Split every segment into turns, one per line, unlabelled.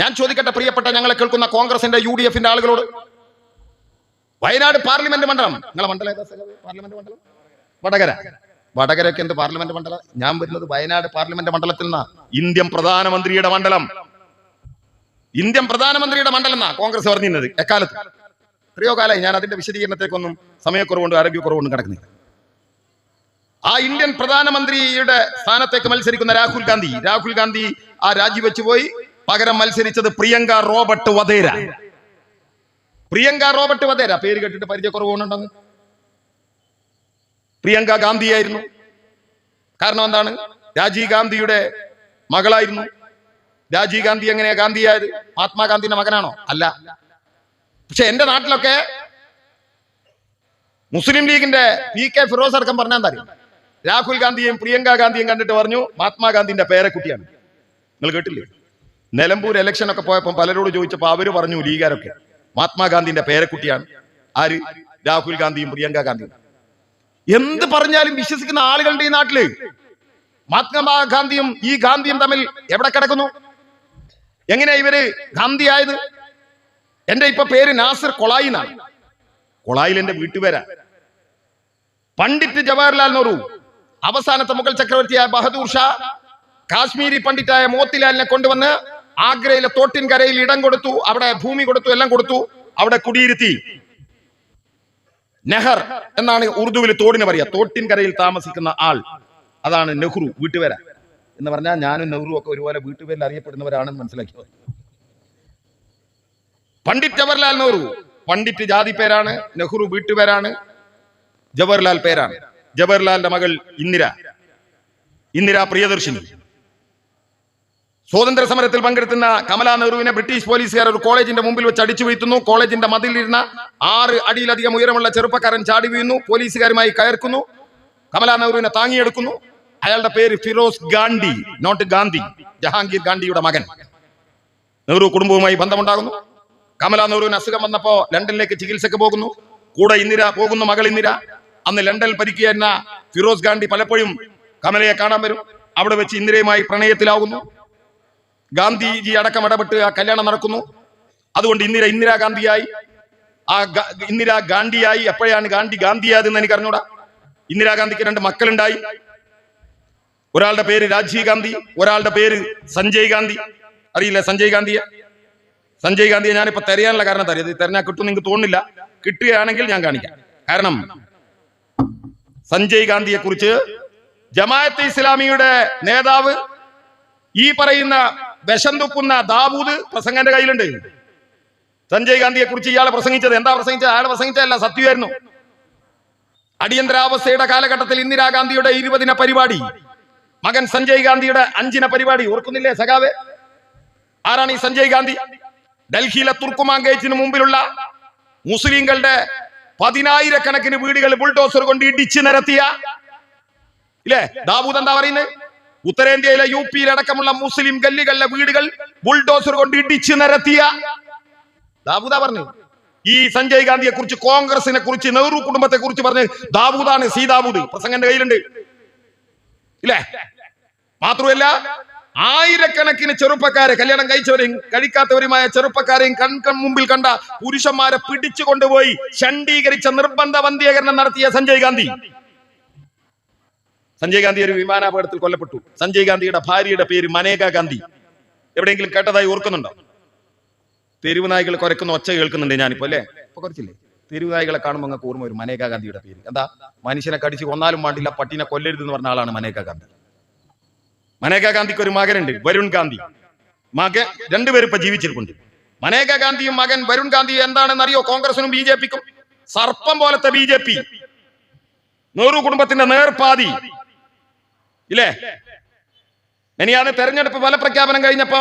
ഞാൻ ചോദിക്കട്ടെ പ്രിയപ്പെട്ട ഞങ്ങളെ കേൾക്കുന്ന കോൺഗ്രസിന്റെ UDF-ന്റെ ആളുകളോട്, വയനാട് പാർലമെന്റ് മണ്ഡലം, നിങ്ങളെ മണ്ഡലം ഏതാ? പാർലമെന്റ് മണ്ഡലം വടകര. വടകരയ്ക്ക് എന്ത് പാർലമെന്റ് മണ്ഡലം? ഞാൻ വരുന്നത് വയനാട് പാർലമെന്റ് മണ്ഡലത്തിൽ നിന്നാ. ഇന്ത്യൻ പ്രധാനമന്ത്രിയുടെ മണ്ഡലം, ഇന്ത്യൻ പ്രധാനമന്ത്രിയുടെ മണ്ഡലം എന്നാ കോൺഗ്രസ് പറഞ്ഞിരുന്നത് എക്കാലത്ത്. എത്രയോ കാലമായി. ഞാൻ അതിന്റെ വിശദീകരണത്തേക്കൊന്നും സമയക്കുറവുകൊണ്ട് ആരോഗ്യക്കുറവുകൊണ്ട് കിടക്കുന്നില്ല. ആ ഇന്ത്യൻ പ്രധാനമന്ത്രിയുടെ സ്ഥാനത്തേക്ക് മത്സരിക്കുന്ന രാഹുൽ ഗാന്ധി ആ രാജിവെച്ചു പോയി. പകരം മത്സരിച്ചത് പ്രിയങ്ക റോബർട്ട് വധേര. പേര് കേട്ടിട്ട് പരിചയക്കുറവുണ്ടെന്ന്. പ്രിയങ്ക ഗാന്ധിയായിരുന്നു. കാരണം എന്താണ്? രാജീവ് ഗാന്ധിയുടെ മകളായിരുന്നു. രാജീവ് ഗാന്ധി എങ്ങനെയാ ഗാന്ധിയായത്? മഹാത്മാഗാന്ധിയുടെ മകനാണോ? അല്ല. പക്ഷെ എന്റെ നാട്ടിലൊക്കെ മുസ്ലിം ലീഗിന്റെ PK ഫിറോസ് അടക്കം പറഞ്ഞാൽ എന്താ? രാഹുൽ ഗാന്ധിയും പ്രിയങ്ക ഗാന്ധിയും കണ്ടിട്ട് പറഞ്ഞു മഹാത്മാഗാന്ധിന്റെ പേരക്കുട്ടിയാണ്. നിങ്ങൾ കേട്ടില്ലേ? നിലമ്പൂർ ഇലക്ഷൻ ഒക്കെ പോയപ്പോൾ പലരോട് ചോദിച്ചപ്പോൾ അവര് പറഞ്ഞു, ലീഗാരൊക്കെ, മഹാത്മാഗാന്ധിന്റെ പേരക്കുട്ടിയാണ്. ആര്? രാഹുൽ ഗാന്ധിയും പ്രിയങ്ക ഗാന്ധിയും. എന്ത് പറഞ്ഞാലും വിശ്വസിക്കുന്ന ആളുകളുടെ ഈ നാട്ടില് മഹാത്മാഗാന്ധിയും ഈ ഗാന്ധിയും തമ്മിൽ എവിടെ കിടക്കുന്നു? എങ്ങനെയാ ഇവര് ഗാന്ധി ആയത്? എന്റെ ഇപ്പൊ പേര് നാസിർ കൊളായി എന്നാണ്. കൊളായിൽ എന്റെ വീട്ടുപേരാ. പണ്ഡിറ്റ് ജവഹർലാൽ നെഹ്റു, അവസാനത്തെ മുഗൾ ചക്രവർത്തിയായ ബഹദൂർ ഷാ, കാശ്മീരി പണ്ഡിറ്റായ മോത്തിലാലിനെ കൊണ്ടുവന്ന് ആഗ്രയിലെ തോട്ടിൻകരയിൽ ഇടം കൊടുത്തു, അവിടെ ഭൂമി കൊടുത്തു, എല്ലാം കൊടുത്തു, അവിടെ കുടിയിരുത്തി. നെഹർ എന്നാണ് ഉറുദുവിൽ തോടിന് പറയാ. തോട്ടിൻകരയിൽ താമസിക്കുന്ന ആൾ, അതാണ് നെഹ്റു വീട്ടുപേര എന്ന് പറഞ്ഞാൽ ഞാനും നെഹ്റു ഒക്കെ ഒരുപോലെ വീട്ടുപേരിൽ അറിയപ്പെടുന്നവരാണെന്ന് മനസ്സിലാക്കിയത്. പണ്ഡിറ്റ് ജവഹർലാൽ നെഹ്റു, പണ്ഡിറ്റ് ജാതി പേരാണ്, നെഹ്റു വീട്ടുപേരാണ്, ജവഹർലാൽ പേരാണ്. ജവഹർലാലിന്റെ മകൾ ഇന്ദിര പ്രിയദർശിനി. സ്വാതന്ത്ര്യ സമരത്തിൽ പങ്കെടുക്കുന്ന കമലാ നെഹ്റുവിനെ ബ്രിട്ടീഷ് പോലീസുകാർ ഒരു കോളേജിന്റെ മുമ്പിൽ വെച്ച് അടിച്ചു വീഴ്ത്തുന്നു. കോളേജിന്റെ മതിലിരുന്ന 6 അടിയിലധികം ഉയരമുള്ള ചെറുപ്പക്കാരൻ ചാടി വീഴുന്നു. പോലീസുകാരുമായി കയർക്കുന്നു. കമലാ നെഹ്റുവിനെ താങ്ങിയെടുക്കുന്നു. അയാളുടെ പേര് ഫിറോസ് ഗാന്ധി, നോട്ട് ഗാന്ധി, ജഹാംഗീർ ഗാന്ധിയുടെ മകൻ. നെഹ്റു കുടുംബവുമായി ബന്ധമുണ്ടാകുന്നു. കമലാ നെഹ്റുവിന് അസുഖം വന്നപ്പോ ലണ്ടനിലേക്ക് ചികിത്സക്ക് പോകുന്നു. കൂടെ പോകുന്നു മകൾ ഇന്ദിര. അന്ന് ലണ്ടനിൽ പരിക്കുകയെന്ന ഫിറോസ് ഗാന്ധി പലപ്പോഴും കമലയെ കാണാൻ വരും. അവിടെ വെച്ച് ഇന്ദിരയുമായി പ്രണയത്തിലാകുന്നു. ഗാന്ധിജി അടക്കം ഇടപെട്ട് ആ കല്യാണം നടക്കുന്നു. അതുകൊണ്ട് ഇന്ദിരാ ഗാന്ധിയായി. എപ്പോഴാണ് ഗാന്ധിയായതെന്ന് എനിക്ക് അറിഞ്ഞൂടാ. ഇന്ദിരാഗാന്ധിക്ക് 2 മക്കളുണ്ടായി. ഒരാളുടെ പേര് രാജീവ് ഗാന്ധി, ഒരാളുടെ പേര് സഞ്ജയ് ഗാന്ധി. അറിയില്ല സഞ്ജയ് ഗാന്ധിയെ ഞാനിപ്പോ തെരയാനുള്ള കാരണം തരാം. ഇത് തെരഞ്ഞാൽ കിട്ടും നിങ്ങൾക്ക് തോന്നുന്നില്ല. കിട്ടുകയാണെങ്കിൽ ഞാൻ കാണിക്കാം. കാരണം സഞ്ജയ് ഗാന്ധിയെ കുറിച്ച് ജമാഅത്തെ ഇസ്ലാമിയുടെ നേതാവ്, ഈ പറയുന്ന വിഷം തുപ്പുന്ന ദാവൂദ് പ്രസംഗന്റെ കയ്യിലുണ്ട്. സഞ്ജയ് ഗാന്ധിയെ കുറിച്ച് ഇയാൾ പ്രസംഗിച്ചത് എന്താ പ്രസംഗിച്ചത്? അയാൾ പ്രസംഗിച്ചതല്ല, സത്യമായിരുന്നു. അടിയന്തരാവസ്ഥയുടെ കാലഘട്ടത്തിൽ ഇന്ദിരാഗാന്ധിയുടെ 20 പരിപാടി, മകൻ സഞ്ജയ് ഗാന്ധിയുടെ 5 പരിപാടി. ഓർക്കുന്നില്ലേ സഖാവേ? ആരാണ് ഈ സഞ്ജയ് ഗാന്ധി? ഡൽഹിയിലെ തുർക്കുമാൻ ഗേറ്റിന് മുമ്പിലുള്ള മുസ്ലിങ്ങളുടെ 10,000-കണക്കിന് വീടുകൾ ബുൾഡോസർ കൊണ്ട് ഇടിച്ചു നിരത്തിയ, ഇല്ലേ? ദാവൂദ് എന്താ പറയുന്നത്? ഉത്തരേന്ത്യയിലെ UP അടക്കമുള്ള മുസ്ലിം ഗല്ലികളിലെ വീടുകൾ ബുൾഡോസർ കൊണ്ട് ഇടിച്ചു നിരത്തിയ ദാവൂദാ പറഞ്ഞു. ഈ സഞ്ജയ് ഗാന്ധിയെ കുറിച്ച്, കോൺഗ്രസിനെ കുറിച്ച്, നെഹ്റു കുടുംബത്തെ കുറിച്ച് പറഞ്ഞ് ദാവൂദാണ്. സി ദാവൂദ് പ്രസംഗന്റെ കയ്യിലുണ്ട്, ഇല്ലേ? മാത്രമല്ല 1000-കണക്കിന് ചെറുപ്പക്കാരെ, കല്യാണം കഴിച്ചവരെയും കഴിക്കാത്തവരുമായ ചെറുപ്പക്കാരെയും മുമ്പിൽ കണ്ട പുരുഷന്മാരെ പിടിച്ചു കൊണ്ടുപോയി ഷണ്ഡീകരിച്ച നിർബന്ധ വന്ധ്യീകരണം നടത്തിയ സഞ്ജയ് ഗാന്ധി ഒരു വിമാനാപകടത്തിൽ കൊല്ലപ്പെട്ടു. സഞ്ജയ് ഗാന്ധിയുടെ ഭാര്യയുടെ പേര് മനേക ഗാന്ധി. എവിടെയെങ്കിലും കേട്ടതായി ഓർക്കുന്നുണ്ടോ? തെരുവ് നായ്കൾ കുരക്കുന്ന ഒച്ച കേൾക്കുന്നുണ്ട് ഞാനിപ്പോ, അല്ലേ? ഇപ്പൊ കുറച്ചില്ലേ? തെരുവ് നായ്കളെ കാണുമ്പോൾ നിങ്ങൾക്ക് ഓർമ്മ വരും മനേക ഗാന്ധിയുടെ പേര്. എന്താ? മനുഷ്യനെ കടിച്ച് കൊന്നാലും വേണ്ടില്ല, പട്ടിനെ കൊല്ലരുതെന്ന് പറഞ്ഞ ആളാണ് മനേക ഗാന്ധി. മനേക ഗാന്ധിക്ക് ഒരു മകനുണ്ട്, വരുൺ ഗാന്ധി. മകൻ 2 പേര് ഇപ്പൊ ജീവിച്ചിരിപ്പുണ്ട്. മനേക ഗാന്ധിയും മകൻ വരുൺ ഗാന്ധിയും എന്താണെന്ന് അറിയോ? കോൺഗ്രസിനും BJPക്കും സർപ്പം പോലത്തെ BJP, നെഹ്റു കുടുംബത്തിന്റെ നേർപാതി, ഇല്ലേ? ഇനിയാണ് തെരഞ്ഞെടുപ്പ് ഫലപ്രഖ്യാപനം കഴിഞ്ഞപ്പോ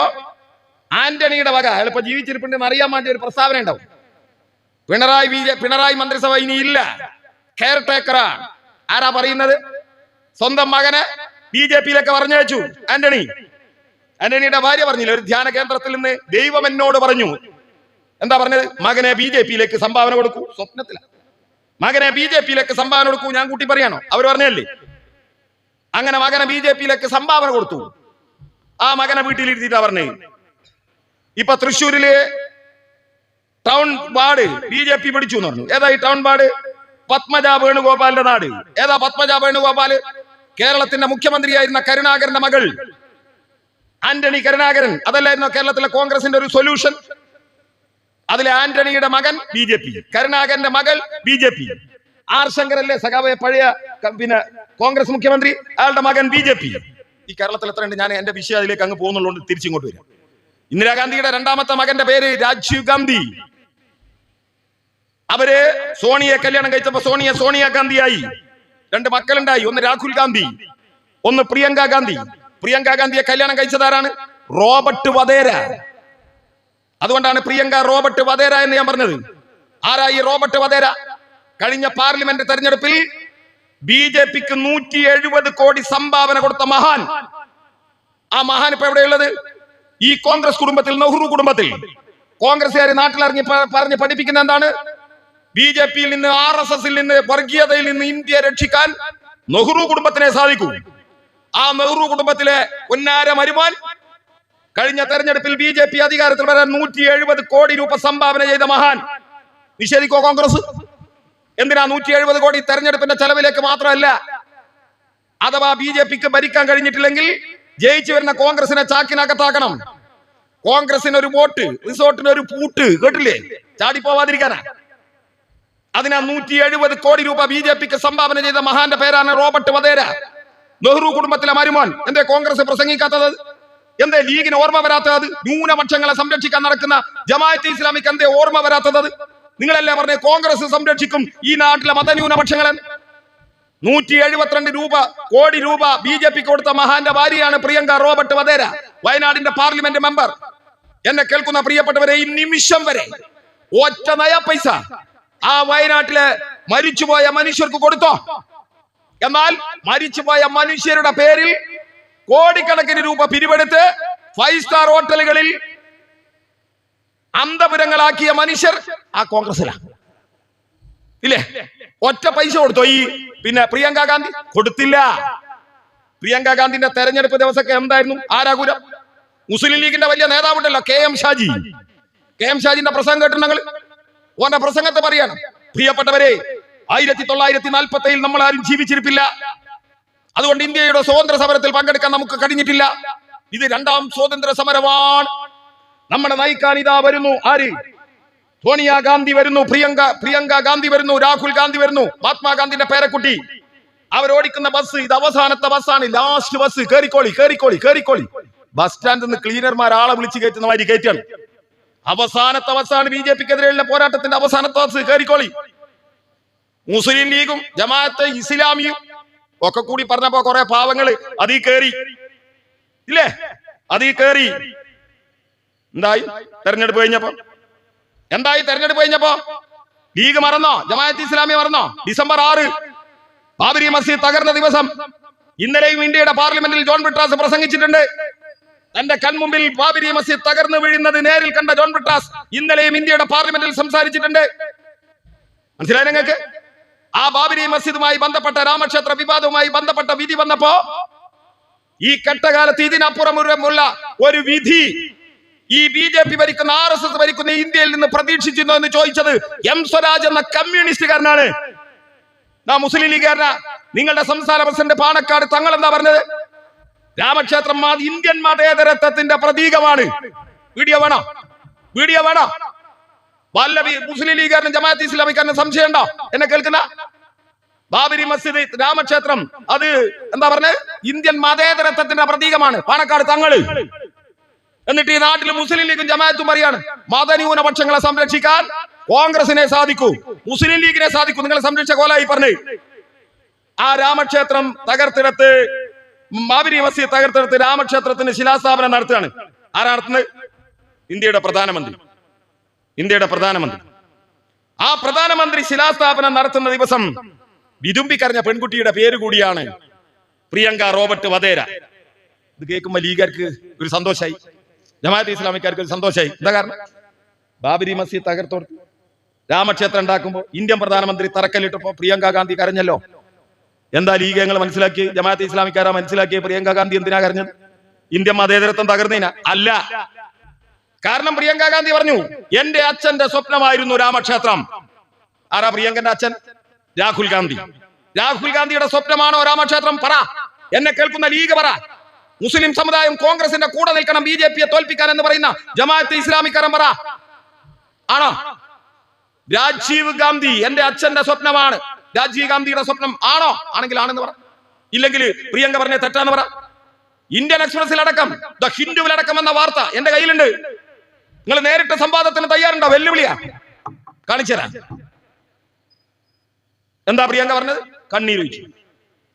ആന്റണിയുടെ വക, അയാളിപ്പോ ജീവിച്ചിരിപ്പുണ്ടെന്ന് അറിയാൻ വേണ്ടി ഒരു പ്രസ്താവന ഉണ്ടാവും. പിണറായി മന്ത്രിസഭ ഇനി ഇല്ല, കെയർ ടേക്കറാ. ആരാ പറയുന്നത്? സ്വന്തം മകനെ BJPയിലേക്ക് പറഞ്ഞയച്ചു ആന്റണിയുടെ ഭാര്യ പറഞ്ഞില്ല, ഒരു ധ്യാന കേന്ദ്രത്തിൽ നിന്ന് ദൈവം എന്നോട് പറഞ്ഞു. എന്താ പറഞ്ഞത്? മകനെ BJPയിലേക്ക് സംഭാവന കൊടുക്കൂ. സ്വപ്നത്തില മകനെ BJPയിലേക്ക് സംഭാവന കൊടുക്കൂ. ഞാൻ കൂട്ടി പറയാണോ? അവർ പറഞ്ഞല്ലേ? അങ്ങനെ മകനെ BJPയിലേക്ക് സംഭാവന കൊടുത്തു. ആ മകനെ വീട്ടിലിരുത്തിയിട്ടാ പറഞ്ഞേ, ഇപ്പൊ തൃശ്ശൂരില് ടൗൺ വാർഡ് BJP പിടിച്ചു എന്ന് പറഞ്ഞു. ഏതാ ഈ ടൗൺ വാർഡ്? പത്മജ വേണുഗോപാലിന്റെ നാട്. ഏതാ പത്മജ വേണുഗോപാല്? കേരളത്തിന്റെ മുഖ്യമന്ത്രിയായിരുന്ന കരുണാകരന്റെ മകൾ ആന്റണി കരുണാകരൻ. അതല്ലായിരുന്നോ കേരളത്തിലെ കോൺഗ്രസിന്റെ ഒരു സൊല്യൂഷൻ? അതിലെ ആന്റണിയുടെ മകൻ BJP, കരുണാകരന്റെ മകൾ BJP. ആർ ശങ്കരല്ലേ സഖാവെ പഴയ പിന്നെ കോൺഗ്രസ് മുഖ്യമന്ത്രി, അയാളുടെ മകൻ BJP. ഈ കേരളത്തിൽ എത്ര ഉണ്ട്? ഞാൻ എന്റെ വിഷയം അതിലേക്ക് അങ്ങ് പോകുന്നുള്ളൂ, തിരിച്ചിങ്ങോട്ട് വരാം. ഇന്ദിരാഗാന്ധിയുടെ രണ്ടാമത്തെ മകന്റെ പേര് രാജീവ് ഗാന്ധി. അവര് സോണിയെ കല്യാണം കഴിച്ചപ്പോ സോണിയാഗാന്ധിയായി. 2 മക്കളുണ്ടായി. ഒന്ന് രാഹുൽ ഗാന്ധി, ഒന്ന് പ്രിയങ്ക ഗാന്ധി. പ്രിയങ്ക ഗാന്ധിയെ കല്യാണം കഴിച്ചതാരാണ്? റോബർട്ട് വധേര. അതുകൊണ്ടാണ് പ്രിയങ്ക റോബർട്ട് വധേര എന്ന് ഞാൻ പറഞ്ഞത്. ആരായി റോബർട്ട് വധേര? കഴിഞ്ഞ പാർലമെന്റ് തെരഞ്ഞെടുപ്പിൽ BJPക്ക് 170 കോടി സംഭാവന കൊടുത്ത മഹാൻ. ആ മഹാൻ ഇപ്പൊ എവിടെയുള്ളത്? ഈ കോൺഗ്രസ് കുടുംബത്തിൽ, നെഹ്റു കുടുംബത്തിൽ. കോൺഗ്രസ്സുകാർ നാട്ടിലിറങ്ങി പറഞ്ഞ് പഠിപ്പിക്കുന്ന എന്താണ്? BJPയിൽ നിന്ന്, RSSൽ നിന്ന്, വർഗീയതയിൽ നിന്ന് ഇന്ത്യയെ രക്ഷിക്കാൻ നെഹ്റു കുടുംബത്തിനെ സാധിക്കൂ. ആ നെഹ്റു കുടുംബത്തിലെ പൊന്നാര മരുമാൻ കഴിഞ്ഞ തെരഞ്ഞെടുപ്പിൽ BJP അധികാരത്തിൽ വരാൻ 170 കോടി രൂപ സംഭാവന ചെയ്ത മഹാൻ. നിഷേധിക്കോ കോൺഗ്രസ്? എന്തിനാ 170 കോടി? തെരഞ്ഞെടുപ്പിന്റെ ചെലവിലേക്ക് മാത്രമല്ല. അഥവാ BJPക്ക് ഭരിക്കാൻ കഴിഞ്ഞിട്ടില്ലെങ്കിൽ ജയിച്ചു വരുന്ന കോൺഗ്രസിനെ ചാക്കിനകത്താക്കണം. കോൺഗ്രസിന് ഒരു വോട്ട്, റിസോർട്ടിന് ഒരു പൂട്ട്, കേട്ടില്ലേ? ചാടിപ്പോവാതിരിക്കാനാ. അതിനാ 170 കോടി രൂപ BJPക്ക് സംഭാവന ചെയ്ത മഹാന്റെ പേരാണ് റോബർട്ട് വധേര, നെഹ്റു കുടുംബത്തിലെ മരുമോൻ. എന്തേ കോൺഗ്രസ് പ്രസംഗിക്കാത്തത്? എന്തേ ലീഗിന് ഓർമ്മ വരാത്തത്? ന്യൂനപക്ഷങ്ങളെ സംരക്ഷിക്കാൻ നടക്കുന്ന ജമാഅത്തെ ഇസ്ലാമിക്ക് എന്തേ ഓർമ്മ വരാത്തത്? നിങ്ങളല്ലേ പറഞ്ഞേ കോൺഗ്രസ് സംരക്ഷിക്കും ഈ നാട്ടിലെ മതന്യൂനപക്ഷങ്ങളെ? 172 കോടി രൂപ BJPക്ക് കൊടുത്ത മഹാന്റെ ഭാര്യയാണ് പ്രിയങ്ക റോബർട്ട് വധേര, വയനാടിന്റെ പാർലമെന്റ് മെമ്പർ. എന്നെ കേൾക്കുന്ന പ്രിയപ്പെട്ടവരെ, ഈ നിമിഷം വരെ ഒറ്റ നയ പൈസ ആ വയനാട്ടിലെ മരിച്ചുപോയ മനുഷ്യർക്ക് കൊടുത്തോ? എന്നാൽ മരിച്ചുപോയ മനുഷ്യരുടെ പേരിൽ കോടിക്കണക്കിന് രൂപ പിരിവെടുത്ത് 5 സ്റ്റാർ ഹോട്ടലുകളിൽ അന്തപുരങ്ങളാക്കിയ മനുഷ്യർ ആ കോൺഗ്രസിലാണ്. ഇല്ലേ? ഒറ്റ പൈസ കൊടുത്തോ ഈ പിന്നെ പ്രിയങ്ക ഗാന്ധി? കൊടുത്തില്ല. പ്രിയങ്ക ഗാന്ധിന്റെ തെരഞ്ഞെടുപ്പ് ദിവസമൊക്കെ എന്തായിരുന്നു ആരാകൂരം? മുസ്ലിം ലീഗിന്റെ വലിയ നേതാവുണ്ടല്ലോ KM ഷാജി. KM ഷാജിന്റെ പ്രസംഗം കേട്ടിട്ടുണ്ടെങ്കിൽ ഓന്റെ പ്രസംഗത്തെ പറയാണ്, പ്രിയപ്പെട്ടവരെ, 1947 നമ്മൾ ആരും ജീവിച്ചിരിപ്പില്ല. അതുകൊണ്ട് ഇന്ത്യയുടെ സ്വാതന്ത്ര്യ സമരത്തിൽ പങ്കെടുക്കാൻ നമുക്ക് കഴിഞ്ഞിട്ടില്ല. ഇത് 2ാം സ്വാതന്ത്ര്യ സമരമാണ്. നമ്മളെ നയിക്കാൻ ഇതാ വരുന്നു. ആര്? സോണിയാഗാന്ധി വരുന്നു, പ്രിയങ്ക ഗാന്ധി വരുന്നു, രാഹുൽ ഗാന്ധി വരുന്നു, മഹാത്മാഗാന്ധിന്റെ പേരക്കുട്ടി. അവരോടിക്കുന്ന ബസ് ഇത് അവസാനത്തെ ബസ്സാണ്, ലാസ്റ്റ് ബസ്. കേറിക്കോളി. ബസ് സ്റ്റാൻഡിൽ നിന്ന് ക്ലീനർമാർ ആളെ വിളിച്ച് കയറ്റുന്ന മാതിരി കയറ്റാണ്. അവസാനത്തെ ബസ്സാണ്. BJPക്കെതിരെയുള്ള പോരാട്ടത്തിന്റെ അവസാനത്തെ ബസ്. കേറിക്കോളി. മുസ്ലിം ലീഗും ജമാഅത്തെ ഇസ്ലാമിയും ഒക്കെ കൂടി പറഞ്ഞപ്പോ കുറെ പാവങ്ങള് അതീ കേറി. ഇല്ലേ? അതീ കേറി. എന്തായി തെരഞ്ഞെടുപ്പ് കഴിഞ്ഞപ്പോ ലീഗ് മറന്നോ? ജമാഅത്തെ ഇസ്ലാമി മറന്നോ? ഡിസംബർ 6 ബാബരി മസ്ജിദ് തകർന്ന ദിവസം. ഇന്നലെയും ഇന്ത്യയുടെ പാർലമെന്റിൽ ജോൺ ബ്രിട്ടാസ് പ്രസംഗിച്ചിട്ടുണ്ട്. തന്റെ കൺമുമ്പിൽ ബാബരി മസ്ജിദ് തകർന്നു വീഴുന്നത് നേരിൽ കണ്ട ജോൺ ബ്രിട്ടാസ് ഇന്നലെയും ഇന്ത്യയുടെ പാർലമെന്റിൽ സംസാരിച്ചിട്ടുണ്ട്. മനസ്സിലായി നിങ്ങൾക്ക്? ആ ബാബരി മസ്ജിദുമായി ബന്ധപ്പെട്ട രാമക്ഷേത്ര വിവാദവുമായി ബന്ധപ്പെട്ട വിധി വന്നപ്പോ ഈ കെട്ടകാലത്ത് ഇതിനപ്പുറമുള്ള ഒരു വിധി ഈ BJP ഭരിക്കുന്ന, RSS ഭരിക്കുന്ന ഇന്ത്യയിൽ നിന്ന് പ്രതീക്ഷിച്ചിരുന്നോ എന്ന് ചോദിച്ചത് M സ്വരാജ് എന്ന കമ്മ്യൂണിസ്റ്റുകാരനാണ്. മുസ്ലിം ലീഗുകാരനാ. നിങ്ങളുടെ സംസ്ഥാന പ്രസിഡന്റ് പാണക്കാട് തങ്ങൾ എന്താ പറഞ്ഞത്? രാമക്ഷേത്രം ഇന്ത്യൻ മതേതരത്വത്തിന്റെ പ്രതീകമാണ്. വീഡിയോ വേണോ? വല്ല മുസ്ലിം ലീഗുകാരനും ജമാഅത്തെ ഇസ്ലാമിക്കാരനും സംശയം ഉണ്ടോ? എന്നെ കേൾക്കുന്ന ബാബരി മസ്ജിദ് രാമക്ഷേത്രം അത് എന്താ പറഞ്ഞത്? ഇന്ത്യൻ മതേതരത്വത്തിന്റെ പ്രതീകമാണ് പാണക്കാട് തങ്ങള്. എന്നിട്ട് ഈ നാട്ടിൽ മുസ്ലിം ലീഗും ജമാഅത്തും പറയാണ് മതന്യൂനപക്ഷങ്ങളെ സംരക്ഷിക്കാൻ കോൺഗ്രസിനെ സാധിക്കൂ, മുസ്ലിം ലീഗിനെ സാധിക്കൂ. നിങ്ങളെ സംരക്ഷിച്ച കോലായി പറഞ്ഞു. ആ രാമക്ഷേത്രം തകർത്തെടുത്ത്, ബാബരി മസ്ജിദ് തകർത്തെടുത്ത് രാമക്ഷേത്രത്തിന് ശിലാസ്ഥാപനം നടത്തുകയാണ്. ആരാ നടത്തുന്നത്? ഇന്ത്യയുടെ പ്രധാനമന്ത്രി. ആ പ്രധാനമന്ത്രി ശിലാസ്ഥാപനം നടത്തുന്ന ദിവസം വിതുമ്പിക്കരഞ്ഞ പെൺകുട്ടിയുടെ പേര് കൂടിയാണ് പ്രിയങ്ക റോബർട്ട് വധേര. ഇത് കേൾക്കുമ്പോൾ ലീഗുകാർക്ക് ഒരു സന്തോഷമായി, ജമാഅത്തെ ഇസ്ലാമിക്കാർക്ക് ഒരു സന്തോഷമായി. എന്താ കാരണം? ബാബരി മസ്ജിദ് തകർത്തെടുത്ത് രാമക്ഷേത്രം ഉണ്ടാക്കുമ്പോൾ ഇന്ത്യൻ പ്രധാനമന്ത്രി തറക്കല്ലിട്ടപ്പോ പ്രിയങ്ക ഗാന്ധി കരഞ്ഞല്ലോ. എന്താ ലീഗ് ഞങ്ങൾ മനസ്സിലാക്കി? ജമാഅത്തെ ഇസ്ലാമിക്കാരാ മനസ്സിലാക്കിയ പ്രിയങ്ക ഗാന്ധി എന്തിനാ കരഞ്ഞത്? ഇന്ത്യൻ മതേതരത്വം തകർന്നതിനാ? അല്ല. കാരണം പ്രിയങ്ക ഗാന്ധി പറഞ്ഞു എന്റെ അച്ഛന്റെ സ്വപ്നമായിരുന്നു രാമക്ഷേത്രം. ആരാ പ്രിയങ്കന്റെ അച്ഛൻ? രാഹുൽ ഗാന്ധി. രാഹുൽ ഗാന്ധിയുടെ സ്വപ്നമാണോ രാമക്ഷേത്രം? പറ, എന്നെ കേൾക്കുന്ന ലീഗ് പറ. മുസ്ലിം സമുദായം കോൺഗ്രസിന്റെ കൂടെ നിൽക്കണം, BJP യെ തോൽപ്പിക്കാൻ എന്ന് പറയുന്ന ജമാഅത്തെ ഇസ്ലാമിക്കാരൻ പറ, ആണോ? രാജീവ് ഗാന്ധി എന്റെ അച്ഛന്റെ സ്വപ്നമാണ്, രാജീവ് ഗാന്ധിയുടെ സ്വപ്നം ആണോ? ആണെങ്കിൽ ആണെന്ന് പറ, ഇല്ലെങ്കിൽ പ്രിയങ്ക പറഞ്ഞ തെറ്റാന്ന് പറ. ഇന്ത്യൻ എക്സ്പ്രസിലടക്കം, ദ ഹിന്ദുവിലടക്കം എന്ന വാർത്ത എന്റെ കയ്യിലുണ്ട്. നിങ്ങൾ നേരിട്ട് സംവാദത്തിന് തയ്യാറുണ്ടോ? വെല്ലുവിളിയാ, കാണിച്ചുതരാം. എന്താ പ്രിയങ്ക പറഞ്ഞത്? കണ്ണീരൊഴിച്ചു.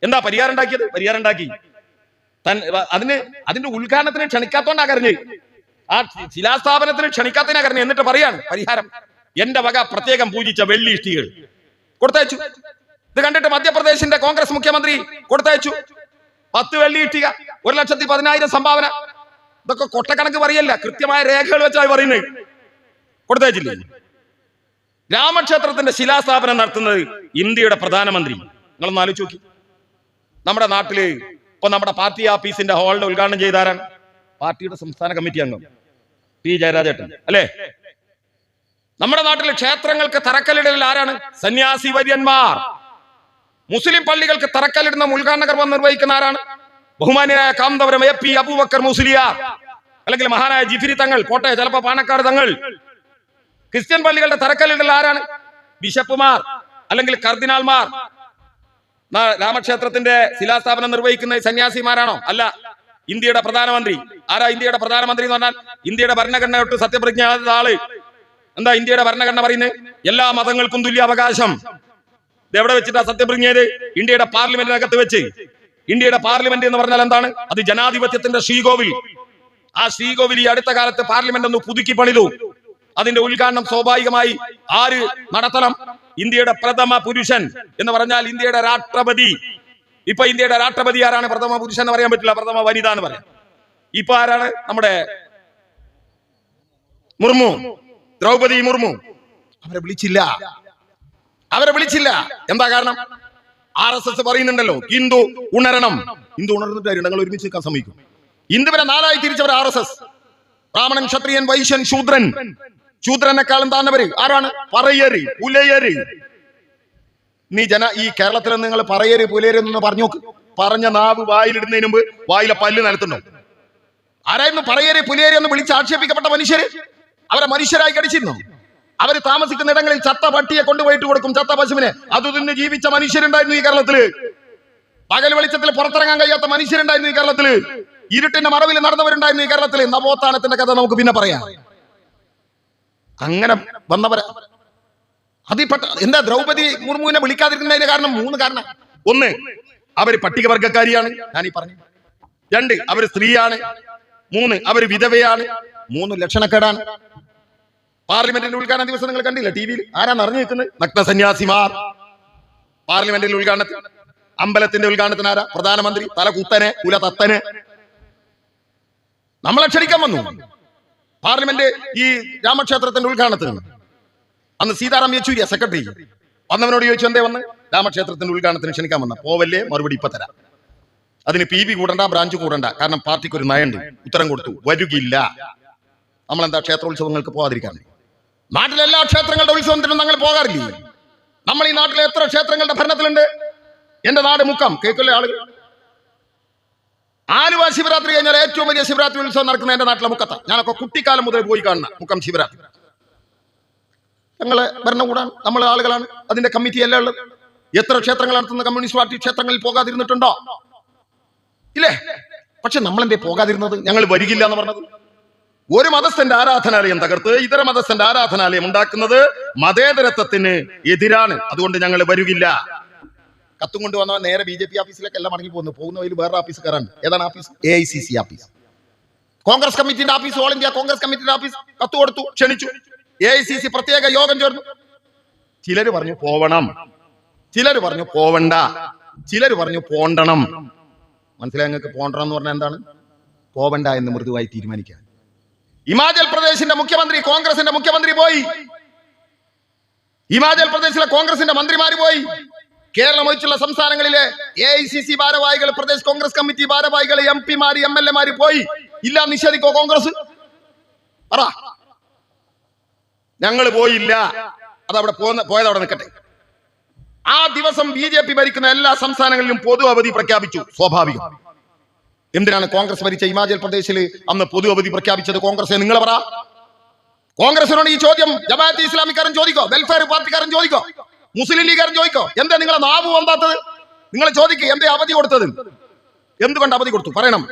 എന്താ പരിഹാരം ഉണ്ടാക്കിയത്? പരിഹാരം ഉണ്ടാക്കി. അതിന്റെ ഉദ്ഘാടനത്തിന് ക്ഷണിക്കാത്തോണ്ടാ കരഞ്ഞ്, ആ ശിലാസ്ഥാപനത്തിന് ക്ഷണിക്കാത്തതിനാ കരഞ്ഞ്. എന്നിട്ട് പറയാണ് പരിഹാരം എന്റെ വക പ്രത്യേകം പൂജിച്ച വെള്ളി ഇഷ്ടികൾ കൊടുത്തയച്ചു. ഇത് കണ്ടിട്ട് മധ്യപ്രദേശിന്റെ കോൺഗ്രസ് മുഖ്യമന്ത്രി കൊടുത്തയച്ചു 10 വെള്ളി ഇഷ്ടിക, 1,10,000 സംഭാവന. ഇതൊക്കെ കൊട്ടക്കണക്ക് പറയല്ല, കൃത്യമായ രേഖകൾ വെച്ചായി പറയുന്നത്. കൊടുത്തയച്ചില്ലേ? രാമക്ഷേത്രത്തിന്റെ ശിലാസ്ഥാപനം നടത്തുന്നത് ഇന്ത്യയുടെ പ്രധാനമന്ത്രി. നിങ്ങളൊന്ന് ആലോചിച്ച് നോക്കി. നമ്മുടെ നാട്ടില് ഇപ്പൊ നമ്മുടെ പാർട്ടി ഓഫീസിന്റെ ഹാളിന്റെ ഉദ്ഘാടനം ചെയ്താരാണ്? പാർട്ടിയുടെ സംസ്ഥാന കമ്മിറ്റി അംഗം P. ജയരാജേട്ടൻ അല്ലേ? നമ്മുടെ നാട്ടിലെ ക്ഷേത്രങ്ങൾക്ക് തറക്കല്ലിടൽ ആരാണ്? സന്യാസി വര്യന്മാർ. മുസ്ലിം പള്ളികൾക്ക് തറക്കല്ലിടുന്ന ഉദ്ഘാടന കർമ്മം നിർവഹിക്കുന്ന ആരാണ്? ബഹുമാന്യനായ കാന്തപുരം AP അബൂബക്കർ മുസ്ലിയാർ, അല്ലെങ്കിൽ മഹാനായ ജിഫിരി തങ്ങൾ, പോട്ടെ ചിലപ്പോ പാണക്കാട് തങ്ങൾ. ക്രിസ്ത്യൻ പള്ളികളുടെ തറക്കല്ലിടൽ ആരാണ്? ബിഷപ്പുമാർ അല്ലെങ്കിൽ കർദിനാൾമാർ. രാമക്ഷേത്രത്തിന്റെ ശിലാസ്ഥാപനം നിർവഹിക്കുന്ന സന്യാസിമാരാണോ? അല്ല, ഇന്ത്യയുടെ പ്രധാനമന്ത്രി. ആരാ ഇന്ത്യയുടെ പ്രധാനമന്ത്രി എന്ന് പറഞ്ഞാൽ? ഇന്ത്യയുടെ ഭരണഘടന തൊട്ട് സത്യപ്രതിജ്ഞ ചെയ്ത ആള്. എന്താ ഇന്ത്യയുടെ ഭരണഘടന പറയുന്നത്? എല്ലാ മതങ്ങൾക്കും തുല്യ അവകാശം. ഇത് എവിടെ വെച്ചിട്ടാ സത്യപ്രതിജ്ഞ ചെയ്ത്? ഇന്ത്യയുടെ പാർലമെന്റിനകത്ത് വെച്ച്. ഇന്ത്യയുടെ പാർലമെന്റ് എന്ന് പറഞ്ഞാൽ എന്താണ്? അത് ജനാധിപത്യത്തിന്റെ ശ്രീകോവിൽ. ആ ശ്രീകോവിൽ ഈ അടുത്ത കാലത്ത് പാർലമെന്റ് ഒന്ന് പുതുക്കി പണിതു. അതിന്റെ ഉദ്ഘാടനം സ്വാഭാവികമായി ആര് നടത്തണം? ഇന്ത്യയുടെ പ്രഥമ പുരുഷൻ എന്ന് പറഞ്ഞാൽ ഇന്ത്യയുടെ രാഷ്ട്രപതി. ഇപ്പൊ ഇന്ത്യയുടെ രാഷ്ട്രപതി ആരാണ്? പ്രഥമ പുരുഷൻ എന്ന് പറയാൻ പറ്റില്ല, പ്രഥമ വനിത എന്ന് പറയാം. ഇപ്പൊ ആരാണ്? നമ്മുടെ മുർമു, ദ്രൗപദി മുർമു. അവരെ വിളിച്ചില്ല. എന്താ കാരണം? RSS പറയുന്നുണ്ടല്ലോ ഹിന്ദു ഉണരണം. ഹിന്ദു ഉണർന്നിട്ട് ഞങ്ങൾ ഒരുമിച്ച് നിൽക്കാൻ ശ്രമിക്കും. ഹിന്ദുവിനെ 4ആയി തിരിച്ചവർ RSS. ബ്രാഹ്മണൻ, ക്ഷത്രിയൻ, വൈശ്യൻ, ശൂദ്രൻ. ശൂദ്രനെക്കാളും താന്നവര് ആരാണ്? പറയര്, പുലയര്. ഈ കേരളത്തിൽ നിങ്ങൾ പറയര് പുലയര് എന്ന് പറഞ്ഞു നോക്ക്. പറഞ്ഞ നാവ് വായിലിടുന്നതിന് മുമ്പ് വായിലെ പല്ല് നിലത്തുണ്ടോ? ആരായിരുന്നു പറയര് പുലയര് എന്ന് വിളിച്ച് ആക്ഷേപിക്കപ്പെട്ട മനുഷ്യര്? അവരെ മനുഷ്യരായി കടിച്ചിരുന്നു. അവര് താമസിക്കുന്ന ഇടങ്ങളിൽ ചത്ത പട്ടിയെ കൊണ്ടുപോയിട്ട് കൊടുക്കും, ചത്ത പശുവിനെ. അത് തിന്ന് ജീവിച്ച മനുഷ്യരുണ്ടായിരുന്നു ഈ കേരളത്തില്. പകൽ വെളിച്ചത്തിൽ പുറത്തിറങ്ങാൻ കഴിയാത്ത മനുഷ്യരുണ്ടായിരുന്നു ഈ കേരളത്തില്. ഇരുട്ടിന്റെ മറവിൽ നടന്നവരുണ്ടായിരുന്നു ഈ കേരളത്തില്. നവോത്ഥാനത്തിന്റെ കഥ നമുക്ക് പിന്നെ പറയാം. അങ്ങനെ വന്നവരാ അതിൽപ്പെട്ട. എന്താ ദ്രൗപദി മുർമുവിനെ വിളിക്കാതിരിക്കുന്നതിന് കാരണം? 3 കാരണം. 1, അവര് പട്ടികവർഗക്കാരിയാണ്, ഞാനീ പറഞ്ഞു. 2, അവര് സ്ത്രീയാണ്. 3, അവര് വിധവയാണ്. 3 ലക്ഷണക്കേടാണ്. പാർലമെന്റിന്റെ ഉദ്ഘാടന ദിവസം നിങ്ങൾ കണ്ടില്ല TV-യിൽ? ആരാണ് അറിഞ്ഞു നിൽക്കുന്നത്? നഗ്ന സന്യാസിമാർ. പാർലമെന്റിന്റെ ഉദ്ഘാടനത്തിൽ, അമ്പലത്തിന്റെ ഉദ്ഘാടനത്തിന് ആരാ? പ്രധാനമന്ത്രി. തലകുത്തനെ, കുലതത്തന്. നമ്മളെ ക്ഷണിക്കാൻ വന്നു പാർലമെന്റ് ഈ രാമക്ഷേത്രത്തിന്റെ ഉദ്ഘാടനത്തിന്. അന്ന് സീതാറാം യെച്ചൂരിയ സെക്രട്ടറി. വന്നവനോട് ചോദിച്ചു എന്തേ വന്ന്? രാമക്ഷേത്രത്തിന്റെ ഉദ്ഘാടനത്തിന് ക്ഷണിക്കാൻ വന്ന. പോവല്ലേ, മറുപടി ഇപ്പൊ തരാം. അതിന് PB കൂടണ്ട, ബ്രാഞ്ച് കൂടണ്ട, കാരണം പാർട്ടിക്ക് ഒരു നയമുണ്ട്. ഉത്തരം കൊടുത്തു, വരുകില്ല. നമ്മളെന്താ ക്ഷേത്രോത്സവങ്ങൾക്ക് പോകാതിരിക്കാൻ? നാട്ടിലെല്ലാ ക്ഷേത്രങ്ങളുടെ ഉത്സവത്തിനും ഞങ്ങൾ പോകാറില്ലേ? നമ്മൾ ഈ നാട്ടിലെ എത്ര ക്ഷേത്രങ്ങളുടെ ഭരണത്തിലുണ്ട്? എന്റെ നാട് മുക്കം, കേൾക്കല്ലേ ആളുകൾ? ആലുവ ശിവരാത്രി കഴിഞ്ഞാൽ ഏറ്റവും വലിയ ശിവരാത്രി ഉത്സവം നടക്കുന്ന എന്റെ നാട്ടിലെ മുക്കത്ത. ഞാനൊക്കെ കുട്ടിക്കാലം മുതൽ പോയി കാണുന്ന മുക്കം ശിവരാത്രി. ഞങ്ങളെ ഭരണകൂടാൻ നമ്മൾ ആളുകളാണ്, അതിന്റെ കമ്മിറ്റി എല്ലാം ഉള്ളത്. എത്ര ക്ഷേത്രങ്ങൾ നടത്തുന്ന കമ്മ്യൂണിസ്റ്റ് പാർട്ടി ക്ഷേത്രങ്ങളിൽ പോകാതിരുന്നിട്ടുണ്ടോ? ഇല്ലേ? പക്ഷെ നമ്മളെന്തേ പോകാതിരുന്നത്? ഞങ്ങൾ വരികില്ല എന്ന് പറഞ്ഞത്. ഒരു മതസ്ഥന്റെ ആരാധനാലയം തകർത്ത് ഇതര മതസ്ഥന്റെ ആരാധനാലയം ഉണ്ടാക്കുന്നത് മതേതരത്വത്തിന് എതിരാണ്. അതുകൊണ്ട് ഞങ്ങൾ വരികില്ല. കത്തും കൊണ്ട് വന്നവൻ നേരെ BJP ഓഫീസിലേക്ക് എല്ലാം മടങ്ങി പോകുന്ന വഴി വേറെ ഓഫീസ് കയറാൻ. ഏതാണ് ഓഫീസ്? AICC office. കോൺഗ്രസ് കമ്മിറ്റിന്റെ ഓഫീസ്, ഓൾ ഇന്ത്യ കോൺഗ്രസ് കമ്മിറ്റിന്റെ ഓഫീസ്. കത്ത് കൊടുത്തു, ക്ഷണിച്ചു. AICC പ്രത്യേക യോഗം ചേർന്നു. ചിലര് പറഞ്ഞു പോവണം, ചിലര് പറഞ്ഞു പോവണ്ട, ചിലര് പറഞ്ഞു പോണ്ടണം. മനസ്സിലായി നിങ്ങൾക്ക്? പോണ്ടണം എന്ന് പറഞ്ഞാൽ എന്താണ്? പോവണ്ട എന്ന് മൃദുവായി തീരുമാനിക്കാൻ. ഹിമാചൽ പ്രദേശിന്റെ മുഖ്യമന്ത്രി, കോൺഗ്രസിന്റെ മുഖ്യമന്ത്രി പോയി. ഹിമാചൽ പ്രദേശിലെ കോൺഗ്രസിന്റെ മന്ത്രിമാര് പോയി. കേരളം ഒഴിച്ചുള്ള സംസ്ഥാനങ്ങളിലെ AICC ഭാരവാഹികൾ, പ്രദേശ് കോൺഗ്രസ് കമ്മിറ്റി ഭാരവാഹികൾ, MP മാര്, MLA മാര് പോയി. ഇല്ല നിഷേധിക്കോ കോൺഗ്രസ്? പറ. ഞങ്ങൾ പോയില്ല, അതവിടെ പോയതവിടെ നിൽക്കട്ടെ. ആ ദിവസം BJP ഭരിക്കുന്ന എല്ലാ സംസ്ഥാനങ്ങളിലും പൊതു അവധി പ്രഖ്യാപിച്ചു. സ്വാഭാവികം. എന്തിനാണ് കോൺഗ്രസ് ഭരിച്ച ഹിമാചൽ പ്രദേശിൽ അന്ന് പൊതു അവധി പ്രഖ്യാപിച്ചത്? കോൺഗ്രസ്, നിങ്ങൾ പറ. കോൺഗ്രസിനോട് ഈ ചോദ്യം ജമാഅത്തെ ഇസ്ലാമിക്കാരൻ ചോദിക്കോ, വെൽഫെയർ പാർട്ടിക്കാരൻ ചോദിക്കോ, മുസ്ലിം ലീഗുകാരൻ ചോദിക്കോ. എന്താ നിങ്ങളെ നാവ് വന്നാത്തത്? നിങ്ങൾ ചോദിക്കുക, എന്തേ അവധി കൊടുത്തത്? എന്തുകൊണ്ട് അവധി കൊടുത്തു? പറയണം.